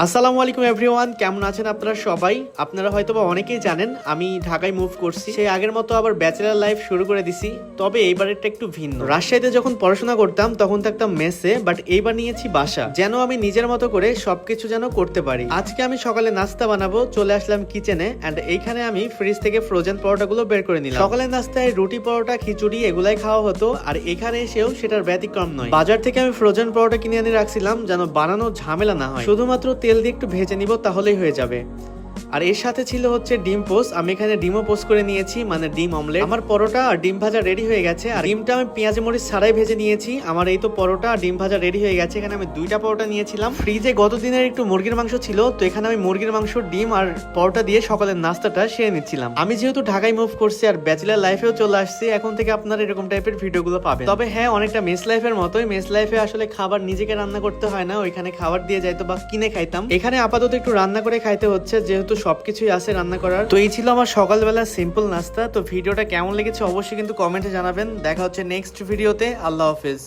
আসসালামু আলাইকুম এভরিওয়ান, কেমন আছেন আপনারা সবাই? আপনারা হয়তোবা অনেকেই জানেন আমি ঢাকায় মুভ করছি। সেই আগের মতো আবার ব্যাচেলার লাইফ শুরু করে দিছি, তবে এইবারেরটা একটু ভিন্ন। রাজশাহীতে যখন পড়াশোনা করতাম তখন থাকতাম মেসে, বাট এইবার নিয়েছি বাসা, যেন আমি নিজের মতো করে সবকিছু যেন করতে পারি। আজকে আমি সকালে নাস্তা বানাবো, চলে আসলাম কিচেনে এন্ড এইখানে আমি ফ্রিজ থেকে ফ্রোজেন পরোটাগুলো বের করে নিলাম। সকালের নাস্তায় রুটি, পরোটা, খিচুড়ি এগুলাই খাওয়া হতো, আর এখানে এসেও সেটার ব্যতিক্রম নয়। বাজার থেকে আমি ফ্রোজেন পরোটা কিনে আনি রাখছিলাম যেন বানানো ঝামেলা না হয়, শুধুমাত্র তেল দিয়ে একটু ভেজে নিব তাহলেই হয়ে যাবে। আর এর সাথে ছিল হচ্ছে ডিম পোস্ট। আমি এখানে ডিমও পোস্ট করে নিয়েছি, মানে ডিম অমলেট। আমার পরোটা আর ডিম ভাজা রেডি হয়ে গেছে, আর ডিমটা আমি পেঁয়াজ মরিচ ছাড়াই ভেজে নিয়েছি। আমার এই তো পরোটা আর ডিম ভাজা রেডি হয়ে গেছে। এখানে আমি 2টা পরোটা নিয়েছিলাম। ফ্রিজে গত দিনের একটু মুরগির মাংস ছিল, তো এখানে আমি মুরগির মাংস, ডিম আর পরোটা দিয়ে সকালের নাস্তাটা সেরে নিচ্ছিলাম। আমি যেহেতু ঢাকায় মুভ করছি আর ব্যাচেলার লাইফেও চলে আসছি, এখন থেকে আপনারা এরকম টাইপের ভিডিওগুলো পাবেন। তবে হ্যাঁ, অনেকটা মেস লাইফের মতোই। মেস লাইফে আসলে খাবার নিজেকে রান্না করতে হয় না, ওইখানে খাবার দিয়ে যাইতো বা কিনে খাইতাম। এখানে আপাতত একটু রান্না করে খাইতে হচ্ছে, যেহেতু সবকিছুই আছে রান্না করার। তো এই ছিল আমার সকালবেলা সিম্পল নাস্তা। তো ভিডিওটা কেমন লেগেছে অবশ্যই কিন্তু কমেন্টে জানাবেন। দেখা হচ্ছে নেক্সট ভিডিওতে। আল্লাহ হাফেজ।